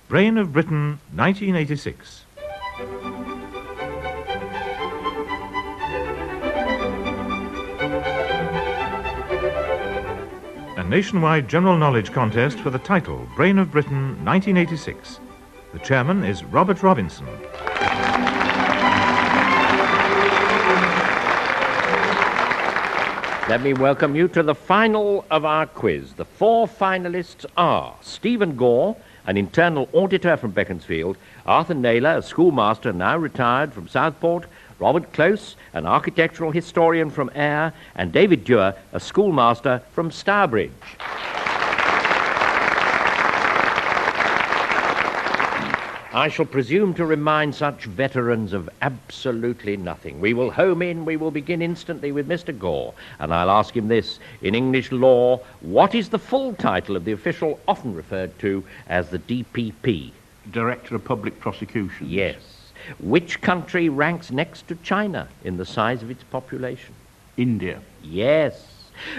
Brain of Britain, 1986. A nationwide general knowledge contest for the title Brain of Britain, 1986. The chairman is Robert Robinson. Let me welcome you to the final of our quiz. The four finalists are Stephen Gore, an internal auditor from Beaconsfield, Arthur Naylor, a schoolmaster now retired from Southport, Robert Close, an architectural historian from Ayr, and David Dewar, a schoolmaster from Stourbridge. I shall presume to remind such veterans of absolutely nothing. We will home in, we will begin instantly with Mr. Gore, and I'll ask him this. In English law, what is the full title of the official often referred to as the DPP? Director of Public Prosecutions. Yes. Which country ranks next to China in the size of its population? India. Yes.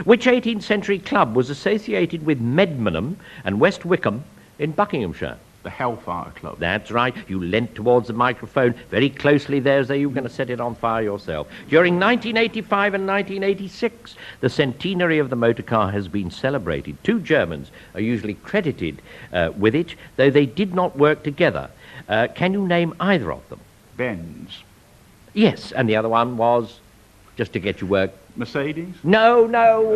Which 18th century club was associated with Medmenham and West Wickham in Buckinghamshire? The Hellfire Club. That's right. You leant towards the microphone very closely there as though you were going to set it on fire yourself. During 1985 and 1986, the centenary of the motor car has been celebrated. Two Germans are usually credited with it, though they did not work together. Can you name either of them? Benz. Yes, and the other one was, just to get you work. Mercedes? No,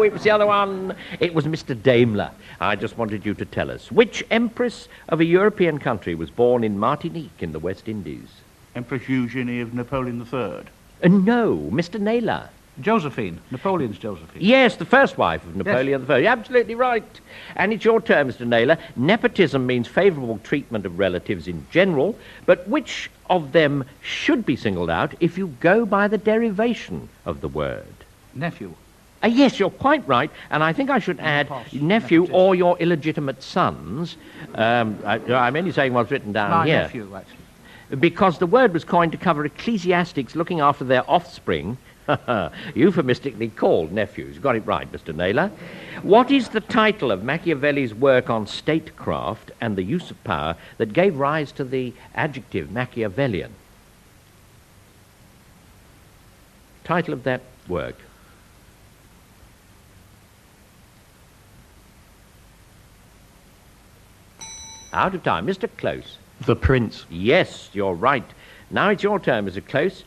it was the other one. It was Mr. Daimler. I just wanted you to tell us. Which empress of a European country was born in Martinique in the West Indies? Empress Eugenie of Napoleon III. No, Mr. Naylor. Josephine. Napoleon's Josephine. Yes, the first wife of Napoleon I. You're absolutely right. And it's your turn, Mr. Naylor. Nepotism means favourable treatment of relatives in general, but which of them should be singled out if you go by the derivation of the word? Nephew. Yes, you're quite right, and I think I should add nephew or your illegitimate sons. I'm only saying what's written down here. My nephew, actually. Because the word was coined to cover ecclesiastics looking after their offspring, euphemistically called nephews. Got it right, Mr. Naylor. What is the title of Machiavelli's work on statecraft and the use of power that gave rise to the adjective Machiavellian? Title of that work. Out of time. Mr. Close. The Prince. Yes, you're right. Now it's your turn, Mr. Close.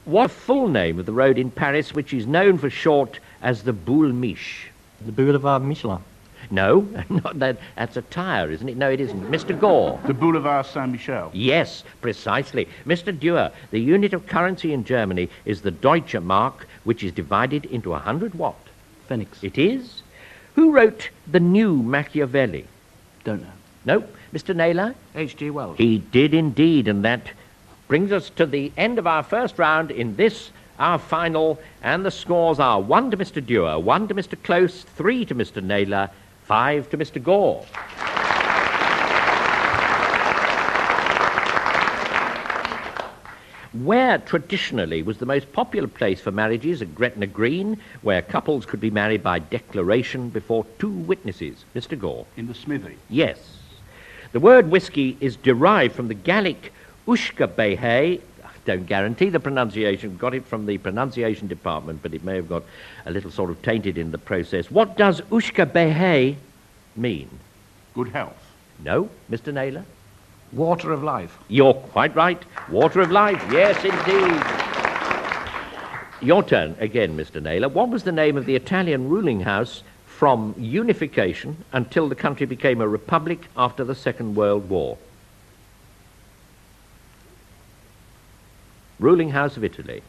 What full name of the road in Paris which is known for short as the Boule Miche? The Boulevard Michelin. No, not that. That's a tire, isn't it? No, it isn't. Mr. Gore. The Boulevard Saint-Michel. Yes, precisely. Mr. Dewar, the unit of currency in Germany is the Deutsche Mark, which is divided into 100 what? Pfennigs. It is? Who wrote the new Machiavelli? Don't know. Nope. Mr. Naylor? H.G. Wells. He did indeed, and that brings us to the end of our first round in this, our final, and the scores are 1 to Mr. Dewar, 1 to Mr. Close, 3 to Mr. Naylor, 5 to Mr. Gore. Where traditionally was the most popular place for marriages at Gretna Green, where couples could be married by declaration before 2 witnesses? Mr. Gore. In the smithy. Yes. The word whiskey is derived from the Gaelic ushka behe. Don't guarantee the pronunciation. Got it from the pronunciation department, but it may have got a little sort of tainted in the process. What does ushka behe mean? Good health. No, Mr. Naylor? Water of life. You're quite right. Water of life. Yes, indeed. Your turn again, Mr. Naylor. What was the name of the Italian ruling house from unification until the country became a republic after the Second World War? Ruling House of Italy.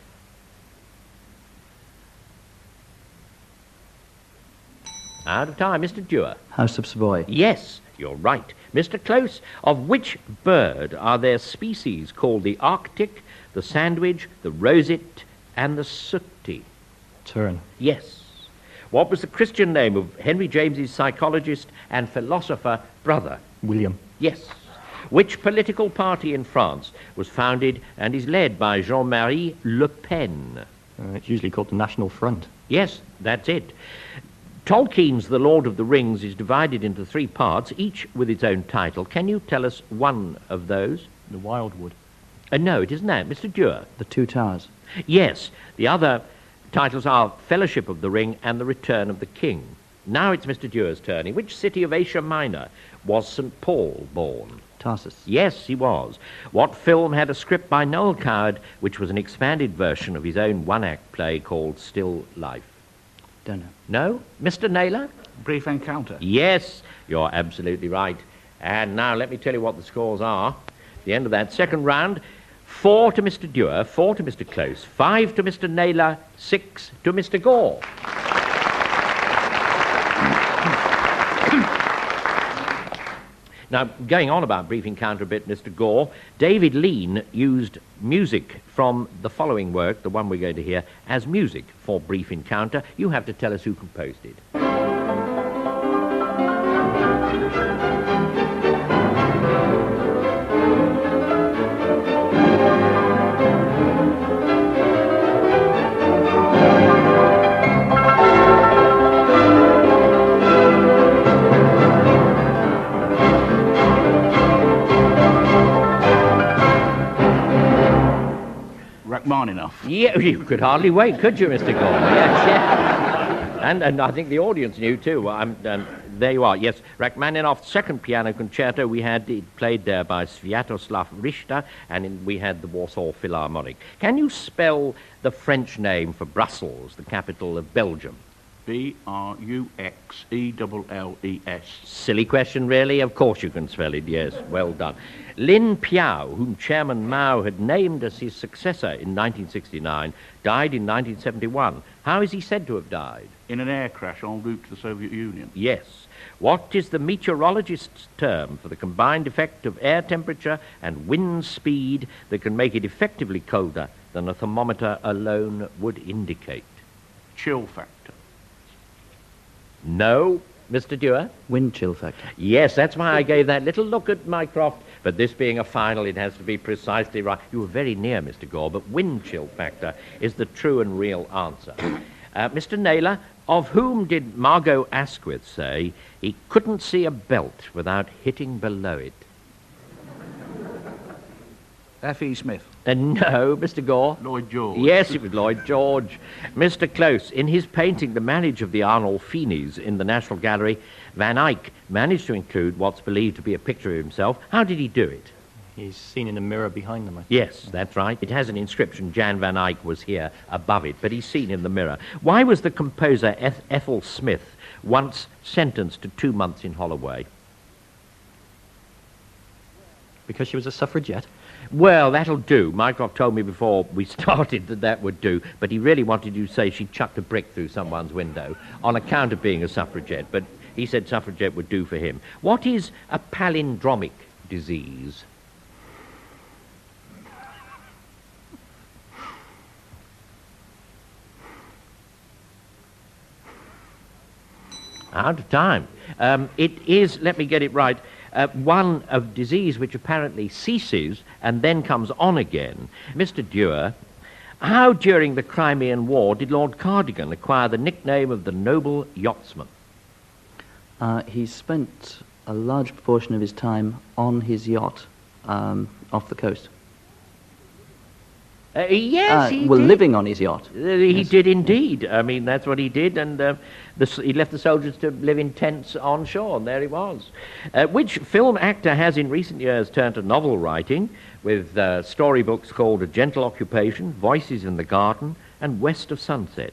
Out of time, Mr. Dewar. House of Savoy. Yes, you're right. Mr. Close, of which bird are there species called the Arctic, the sandwich, the roseate, and the sooty? Tern. Yes. What was the Christian name of Henry James's psychologist and philosopher brother? William. Yes. Which political party in France was founded and is led by Jean-Marie Le Pen? It's usually called the National Front. Yes, that's it. Tolkien's The Lord of the Rings is divided into 3 parts, each with its own title. Can you tell us one of those? The Wildwood. No, it isn't that. Mr. Dewar. The Two Towers. Yes, the other titles are Fellowship of the Ring and The Return of the King. Now it's Mr. Dewar's turn. In which city of Asia Minor was St. Paul born? Tarsus. Yes, he was. What film had a script by Noel Coward, which was an expanded version of his own one-act play called Still Life? Don't know. No? Mr. Naylor? Brief encounter. Yes, you're absolutely right. And now let me tell you what the scores are. At the end of that second round, 4 to Mr. Dewar, 4 to Mr. Close, 5 to Mr. Naylor, 6 to Mr. Gore. Now, going on about brief encounter a bit, Mr. Gore, David Lean used music from the following work, the one we're going to hear, as music for brief encounter. You have to tell us who composed it. Rachmaninoff. Yeah, you could hardly wait, could you, Mr. Gore? Yes, yes. And I think the audience knew, too. There you are. Yes, Rachmaninoff's second piano concerto, we had it played there by Sviatoslav Richter, and we had the Warsaw Philharmonic. Can you spell the French name for Brussels, the capital of Belgium? Bruxelles. Silly question, really? Of course you can spell it, yes. Well done. Lin Piao, whom Chairman Mao had named as his successor in 1969, died in 1971. How is he said to have died? In an air crash en route to the Soviet Union. Yes. What is the meteorologist's term for the combined effect of air temperature and wind speed that can make it effectively colder than a thermometer alone would indicate? Chill factor. No, Mr. Dewar? Wind chill factor. Yes, that's why I gave that little look at Mycroft. But this being a final, it has to be precisely right. You were very near, Mr. Gore, but wind chill factor is the true and real answer. Mr. Naylor, of whom did Margot Asquith say he couldn't see a belt without hitting below it? F.E. Smith. No, Mr. Gore. Lloyd George. Yes, it was Lloyd George. Mr. Close, in his painting The Marriage of the Arnolfinis in the National Gallery, Van Eyck managed to include what's believed to be a picture of himself. How did he do it? He's seen in the mirror behind them. Yes, that's right. It has an inscription, Jan Van Eyck was here above it, but he's seen in the mirror. Why was the composer Ethel Smith once sentenced to 2 months in Holloway? Because she was a suffragette. Well, that'll do. Mycroft told me before we started that would do, but he really wanted you to say she chucked a brick through someone's window on account of being a suffragette, but he said suffragette would do for him. What is a palindromic disease? Out of time. It is, let me get it right, one of disease which apparently ceases and then comes on again. Mr. Dewar, how during the Crimean War did Lord Cardigan acquire the nickname of the noble yachtsman? He spent a large proportion of his time on his yacht off the coast. Yes, he well, did. living on his yacht. He Yes. did indeed. I mean, that's what he did, and he left the soldiers to live in tents on shore, and there he was. Which film actor has in recent years turned to novel writing with storybooks called A Gentle Occupation, Voices in the Garden, and West of Sunset?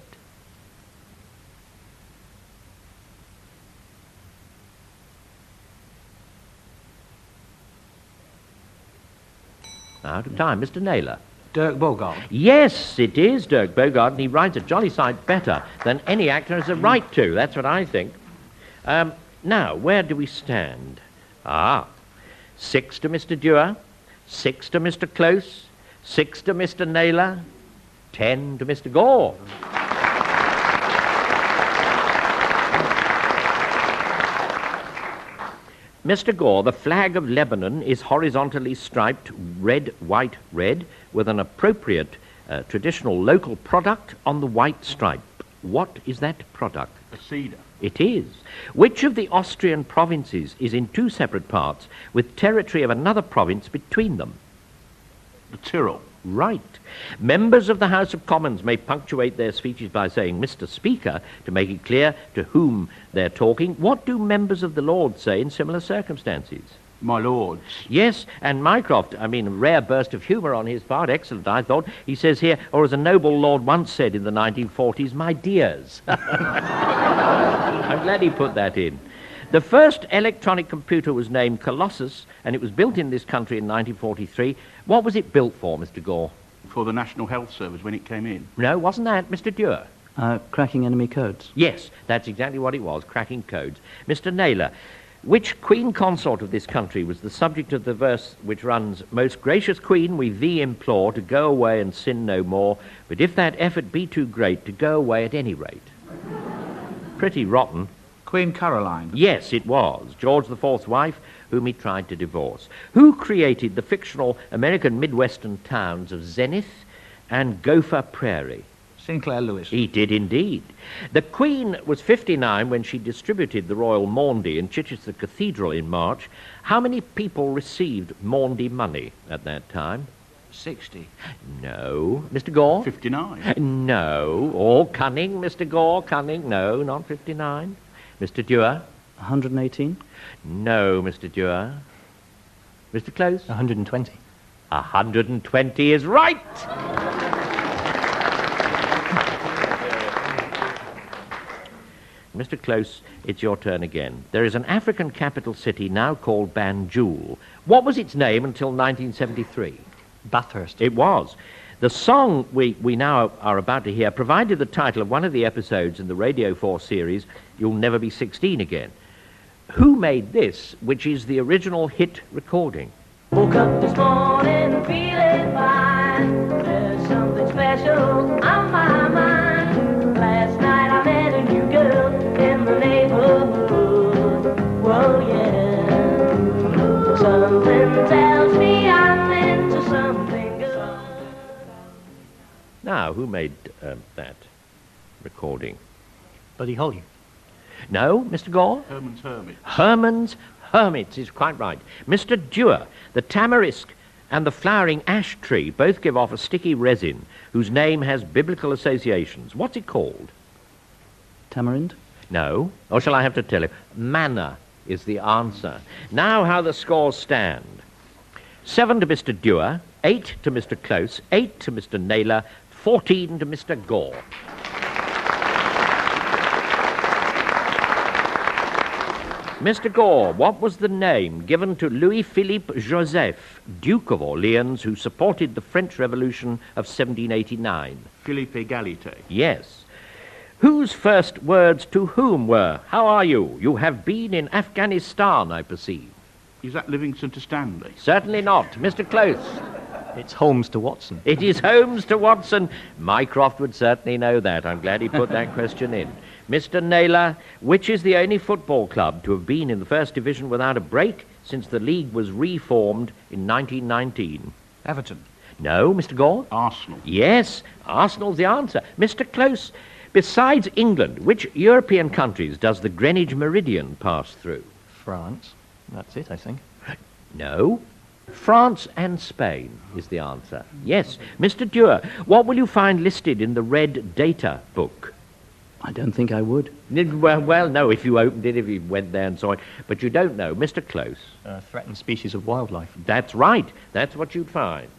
Out of time. Mr. Naylor. Dirk Bogart. Yes, it is Dirk Bogart, and he writes a jolly sight better than any actor has a right to. That's what I think. Now, where do we stand? 6 to Mr. Dewar, 6 to Mr. Close, 6 to Mr. Naylor, 10 to Mr. Gore. Mr. Gore, the flag of Lebanon is horizontally striped red, white, red, with an appropriate traditional local product on the white stripe. What is that product? A cedar. It is. Which of the Austrian provinces is in two separate parts with territory of another province between them? The Tyrol. Right. Members of the House of Commons may punctuate their speeches by saying Mr. Speaker to make it clear to whom they're talking. What do members of the Lords say in similar circumstances? My lords. Yes, and Mycroft, a rare burst of humour on his part, excellent, I thought. He says here, or as a noble lord once said in the 1940s, my dears. I'm glad he put that in. The first electronic computer was named Colossus, and it was built in this country in 1943. What was it built for, Mr. Gore? For the National Health Service when it came in. No, wasn't that Mr. Dewar? Cracking enemy codes. Yes, that's exactly what it was, cracking codes. Mr. Naylor, which queen consort of this country was the subject of the verse which runs, Most gracious queen, we thee implore to go away and sin no more, but if that effort be too great, to go away at any rate. Pretty rotten. Queen Caroline. Yes, it was. George IV's wife, whom he tried to divorce. Who created the fictional American Midwestern towns of Zenith and Gopher Prairie? Sinclair Lewis. He did indeed. The Queen was 59 when she distributed the Royal Maundy in Chichester Cathedral in March. How many people received Maundy money at that time? 60. No. Mr. Gore? 59. No. Oh, cunning, Mr. Gore, cunning. No, not 59. Mr. Dewar? 118? No, Mr. Dewar. Mr. Close? 120. 120 is right! Mr. Close, it's your turn again. There is an African capital city now called Banjul. What was its name until 1973? Bathurst. It was. The song we now are about to hear provided the title of one of the episodes in the Radio 4 series, You'll Never Be 16 Again. Who made this, which is the original hit recording? Woke up this morning feeling fine. There's something special on my mind. Last night I met a new girl in the neighborhood. Whoa, yeah. Something tells me I'm into something good. Now, who made that recording? Buddy Holly. No, Mr. Gore? Herman's Hermit. Herman's Hermits is quite right. Mr. Dewar, the tamarisk and the flowering ash tree both give off a sticky resin whose name has biblical associations. What's it called? Tamarind? No. Or shall I have to tell you? Manna is the answer. Now how the scores stand. 7 to Mr. Dewar, 8 to Mr. Close, 8 to Mr. Naylor, 14 to Mr. Gore. Mr. Gore, what was the name given to Louis-Philippe Joseph, Duke of Orleans, who supported the French Revolution of 1789? Philippe Egalite. Yes. Whose first words to whom were, how are you? You have been in Afghanistan, I perceive. Is that Livingston to Stanley? Certainly not. Mr. Close. It's Holmes to Watson. It is Holmes to Watson. Mycroft would certainly know that. I'm glad he put that question in. Mr. Naylor, which is the only football club to have been in the First Division without a break since the league was reformed in 1919? Everton. No, Mr. Gore? Arsenal. Yes, Arsenal's the answer. Mr. Close, besides England, which European countries does the Greenwich Meridian pass through? France. That's it, I think. No. France and Spain is the answer. Yes. Mr. Dewar, what will you find listed in the red data book? I don't think I would. Well, no, if you opened it, if you went there and saw it. But you don't know. Mr. Close. Threatened species of wildlife. That's right. That's what you'd find.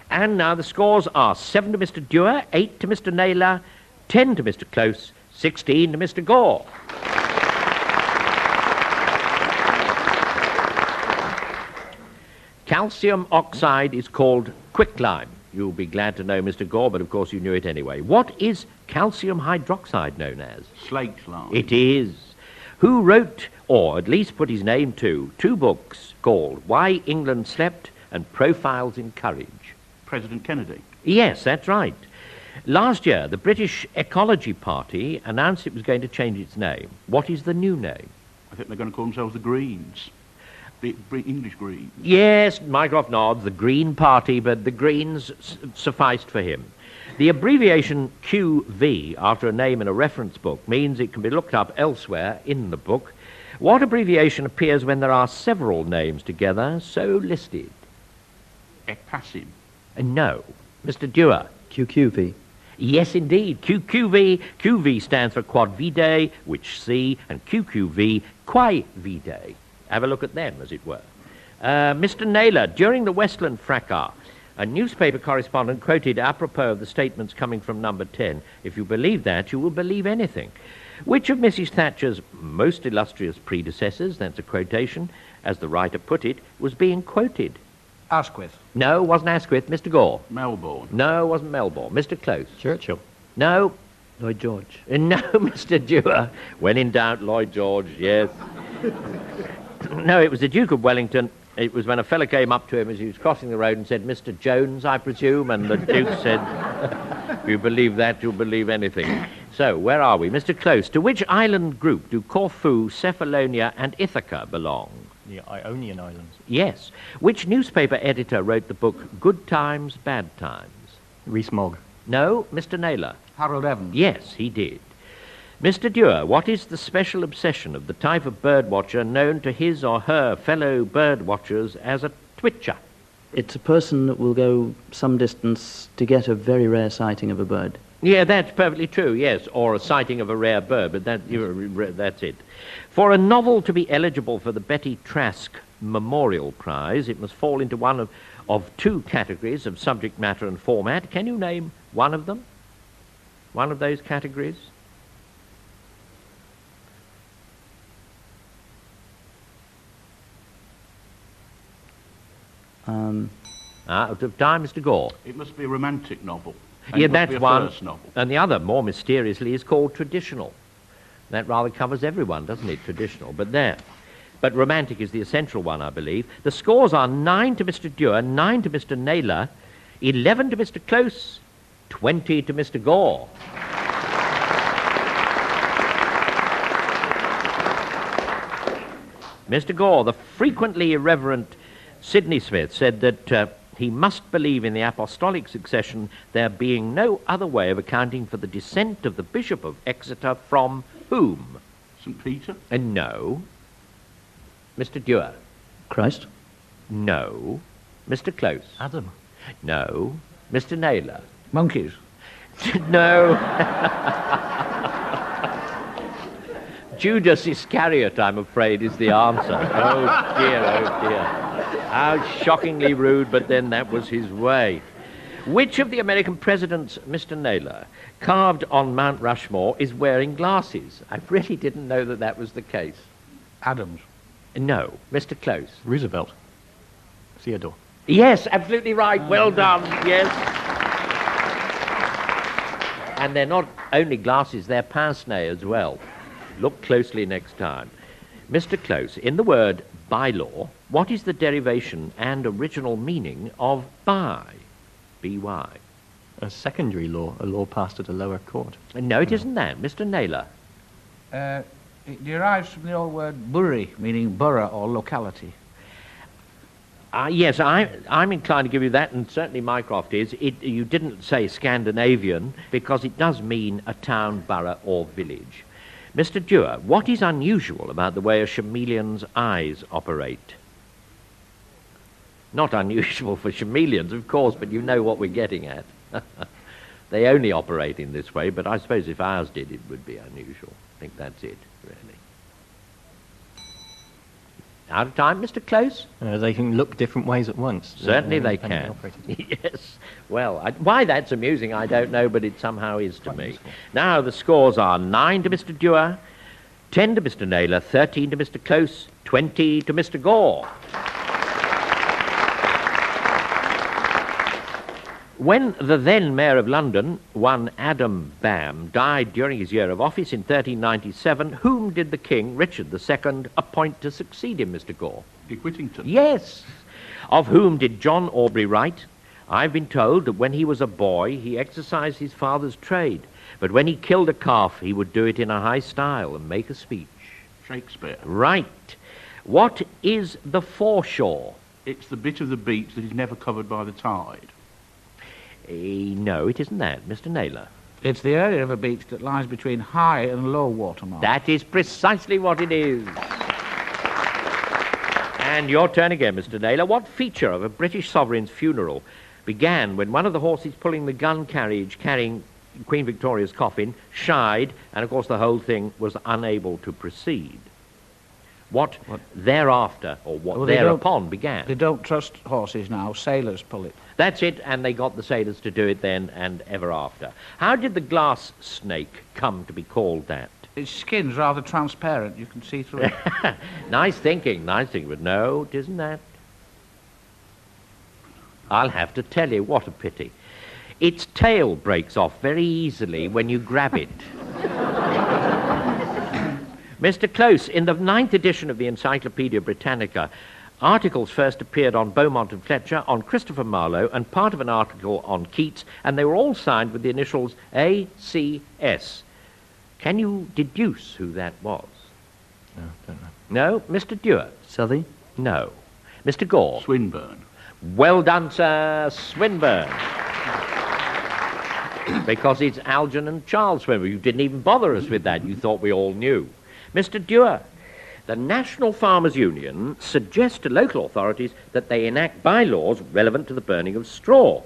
And now the scores are 7 to Mr. Dewar, 8 to Mr. Naylor, 10 to Mr. Close, 16 to Mr. Gore. Calcium oxide is called quicklime. You'll be glad to know, Mr. Gore, but of course you knew it anyway. What is calcium hydroxide known as? Slate lime. It is. Who wrote, or at least put his name to, 2 books called Why England Slept and Profiles in Courage? President Kennedy. Yes, that's right. Last year, the British Ecology Party announced it was going to change its name. What is the new name? I think they're going to call themselves the Greens. The English Greens. Yes, Mycroft nods, the Green Party, but the Greens sufficed for him. The abbreviation QV after a name in a reference book means it can be looked up elsewhere in the book. What abbreviation appears when there are several names together, so listed? Epassim. No. Mr. Dewar. QQV. Yes, indeed. QQV. QV stands for Quod Vitae, which see, and QQV, Quae Vitae. Have a look at them, as it were. Mr. Naylor, during the Westland fracas, a newspaper correspondent quoted apropos of the statements coming from number 10, "If you believe that, you will believe anything." Which of Mrs. Thatcher's most illustrious predecessors, that's a quotation, as the writer put it, was being quoted? Asquith. No, wasn't Asquith. Mr. Gore. Melbourne. No, wasn't Melbourne. Mr. Close. Churchill. No. Lloyd George. No, Mr. Dewar. When in doubt, Lloyd George, yes. No, it was the Duke of Wellington. It was when a fellow came up to him as he was crossing the road and said, "Mr. Jones, I presume?" And the Duke said, "If you believe that, you'll believe anything." So, where are we? Mr. Close, to which island group do Corfu, Cephalonia and Ithaca belong? The Ionian Islands. Yes. Which newspaper editor wrote the book Good Times, Bad Times? Rees-Mogg. No, Mr. Naylor. Harold Evans. Yes, he did. Mr. Dewar, what is the special obsession of the type of birdwatcher known to his or her fellow birdwatchers as a twitcher? It's a person that will go some distance to get a very rare sighting of a bird. Yeah, that's perfectly true, yes, or a sighting of a rare bird, but that's it. For a novel to be eligible for the Betty Trask Memorial Prize, it must fall into one of two categories of subject matter and format. Can you name one of them? One of those categories? Out of time, Mr. Gore. It must be a romantic novel. Yeah, It must that's be a one. first novel. And the other, more mysteriously, is called traditional. That rather covers everyone, doesn't it, traditional? But there. But romantic is the essential one, I believe. The scores are 9 to Mr. Dewar, 9 to Mr. Naylor, 11 to Mr. Close, 20 to Mr. Gore. Mr. Gore, the frequently irreverent Sidney Smith said that he must believe in the apostolic succession, there being no other way of accounting for the descent of the Bishop of Exeter from whom? St. Peter? No. Mr. Dewar? Christ. No. Mr. Close? Adam. No. Mr. Naylor? Monkeys. No. Judas Iscariot, I'm afraid, is the answer. Oh dear, oh dear. How shockingly rude, but then that was his way. Which of the American presidents, Mr. Naylor, carved on Mount Rushmore is wearing glasses? I really didn't know that that was the case. Adams. No. Mr. Close? Roosevelt. Theodore. Yes, absolutely right. Well done. Yes. And they're not only glasses, they're pince-nez as well. Look closely next time. Mr. Close, in the word bylaw, what is the derivation and original meaning of by? B-Y. A secondary law, a law passed at a lower court. No, it isn't that. Mr. Naylor. It derives from the old word bury, meaning borough or locality. Yes, I'm inclined to give you that, and certainly Mycroft is. You didn't say Scandinavian, because it does mean a town, borough, or village. Mr. Dewar, what is unusual about the way a chameleon's eyes operate? Not unusual for chameleons, of course, but you know what we're getting at. They only operate in this way, but I suppose if ours did, it would be unusual. I think that's it, really. Out of time, Mr. Close? They can look different ways at once. Certainly they independently can. operated. Yes. Well, why that's amusing, I don't know, but it somehow is to me. Now the scores are 9 to Mr. Dewar, 10 to Mr. Naylor, 13 to Mr. Close, 20 to Mr. Gore. When the then Mayor of London, one Adam Bam, died during his year of office in 1397, whom did the King, Richard II, appoint to succeed him, Mr. Gore? Dick Whittington. Yes. Of whom did John Aubrey write, I've been told that when he was a boy, he exercised his father's trade, but when he killed a calf, he would do it in a high style and make a speech. Shakespeare. Right. What is the foreshore? It's the bit of the beach that is never covered by the tide. No, it isn't that, Mr. Naylor. It's the area of a beach that lies between high and low water mark. That is precisely what it is. And your turn again, Mr. Naylor. What feature of a British sovereign's funeral began when one of the horses pulling the gun carriage carrying Queen Victoria's coffin shied, and of course the whole thing was unable to proceed? What thereafter, or what Well, they thereupon began? They don't trust horses now. Sailors pull it. That's it, and they got the sailors to do it then and ever after. How did the glass snake come to be called that? Its skin's rather transparent. You can see through it. Nice thinking, but no, it isn't that. I'll have to tell you, what a pity. Its tail breaks off very easily when you grab it. Mr. Close, in the 9th edition of the Encyclopaedia Britannica, articles first appeared on Beaumont and Fletcher, on Christopher Marlowe, and part of an article on Keats, and they were all signed with the initials A.C.S. Can you deduce who that was? No, don't know. No? Mr. Dewar? Southey? No. Mr. Gore? Swinburne. Well done, sir. Swinburne. Because it's Algernon Charles Swinburne. You didn't even bother us with that. You thought we all knew. Mr. Dewar, the National Farmers Union suggests to local authorities that they enact bylaws relevant to the burning of straw.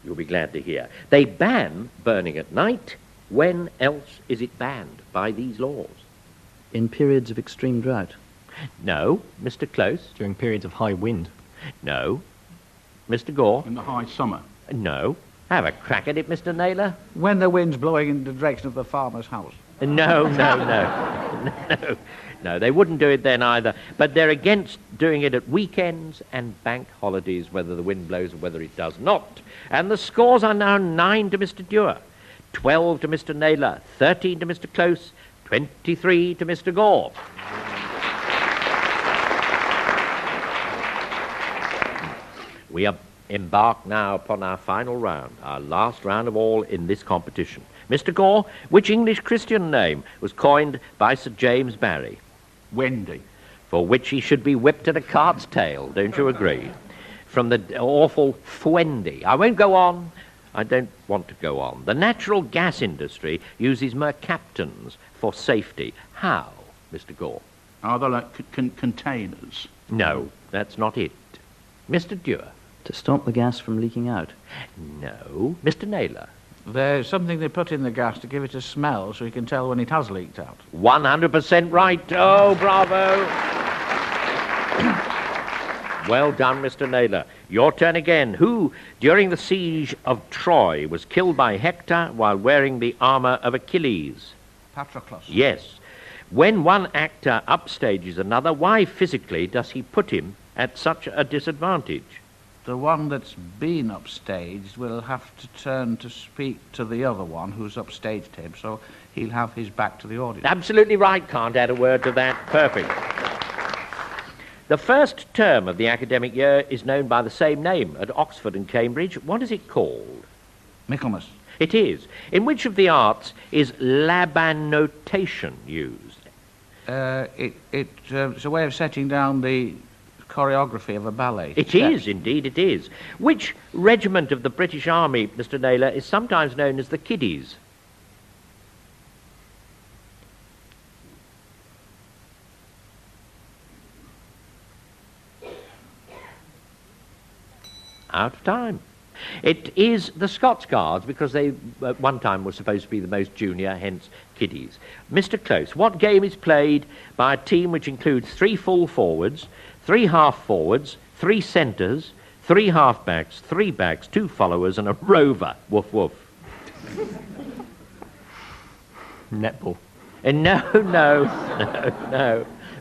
You'll be glad to hear. They ban burning at night. When else is it banned by these laws? In periods of extreme drought? No. Mr. Close? During periods of high wind. No. Mr. Gore? In the high summer. No. Have a crack at it, Mr. Naylor. When the wind's blowing in the direction of the farmer's house. No. No, they wouldn't do it then either. But they're against doing it at weekends and bank holidays, whether the wind blows or whether it does not. And the scores are now 9 to Mr. Dewar, 12 to Mr. Naylor, 13 to Mr. Close, 23 to Mr. Gore. We are embarked now upon our final round, our last round of all in this competition. Mr. Gore, which English Christian name was coined by Sir James Barry? Wendy. For which he should be whipped at a cart's tail, don't you agree? From the awful Fwendy. I won't go on. I don't want to go on. The natural gas industry uses mercaptans for safety. How, Mr. Gore? Are they like containers? No, that's not it. Mr. Dewar? To stop the gas from leaking out? No. Mr. Naylor? There's something they put in the gas to give it a smell so you can tell when it has leaked out. 100% right. Oh, bravo. Well done, Mr. Naylor. Your turn again. Who, during the siege of Troy, was killed by Hector while wearing the armor of Achilles? Patroclus. Yes. When one actor upstages another, why physically does he put him at such a disadvantage? The one that's been upstaged will have to turn to speak to the other one who's upstaged him, so he'll have his back to the audience. Absolutely right. Can't add a word to that. Perfect. The first term of the academic year is known by the same name at Oxford and Cambridge. What is it called? Michaelmas. It is. In which of the arts is labanotation used? It's a way of setting down the choreography of a ballet. It is, indeed it is. Which regiment of the British Army, Mr. Naylor, is sometimes known as the Kiddies? Out of time. It is the Scots Guards, because they at one time were supposed to be the most junior, hence Kiddies. Mr. Close, what game is played by a team which includes 3 full forwards, 3 half forwards, 3 centres, 3 half backs, 3 backs, 2 followers, and a rover? Woof woof. Netball. No.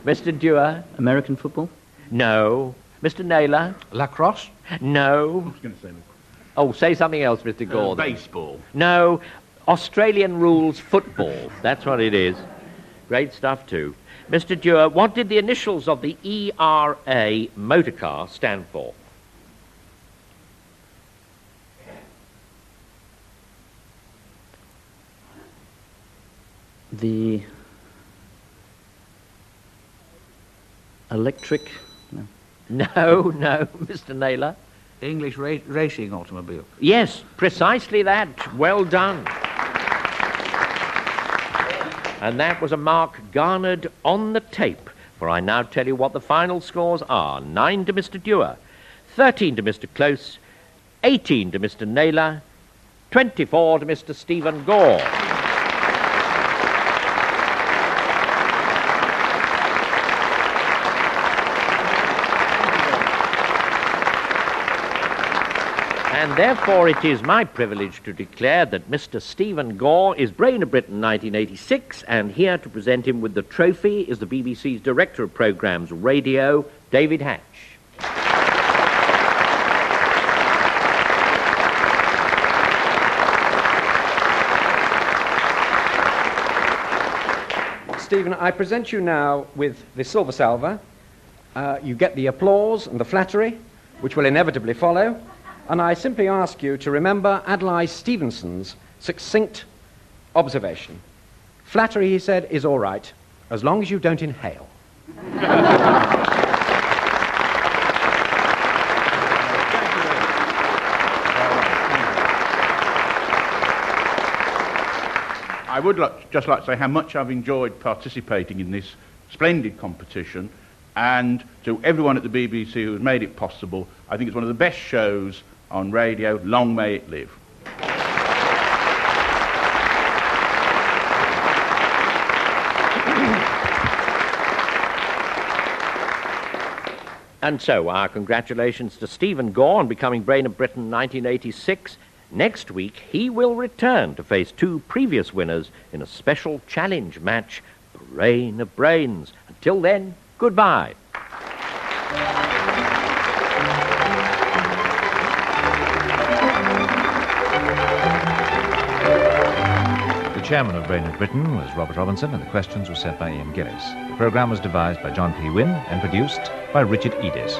Mr. Dewar? American football? No. Mr. Naylor? Lacrosse? No. I was going to say Oh, say something else, Mr. Gore. then. baseball. No. Australian rules football. That's what it is. Great stuff, too. Mr. Dewar, what did the initials of the ERA motorcar stand for? The electric... No. No, Mr. Naylor. English racing automobile. Yes, precisely that. Well done. And that was a mark garnered on the tape, for I now tell you what the final scores are. 9 to Mr. Dewar, 13 to Mr. Close, 18 to Mr. Naylor, 24 to Mr. Stephen Gore. And therefore it is my privilege to declare that Mr. Stephen Gore is Brain of Britain 1986, and here to present him with the trophy is the BBC's Director of Programmes Radio, David Hatch. Stephen, I present you now with the Silver Salver. You get the applause and the flattery, which will inevitably follow. And I simply ask you to remember Adlai Stevenson's succinct observation. Flattery, he said, is all right, as long as you don't inhale. I would just like to say how much I've enjoyed participating in this splendid competition, and to everyone at the BBC who has made it possible. I think it's one of the best shows on radio. Long may it live. And so our congratulations to Stephen Gore on becoming Brain of Britain 1986. Next week, he will return to face 2 previous winners in a special challenge match, Brain of Brains. Until then, goodbye. The chairman of Brain of Britain was Robert Robinson, and the questions were set by Ian Gillis. The programme was devised by John P. Wynne and produced by Richard Edis.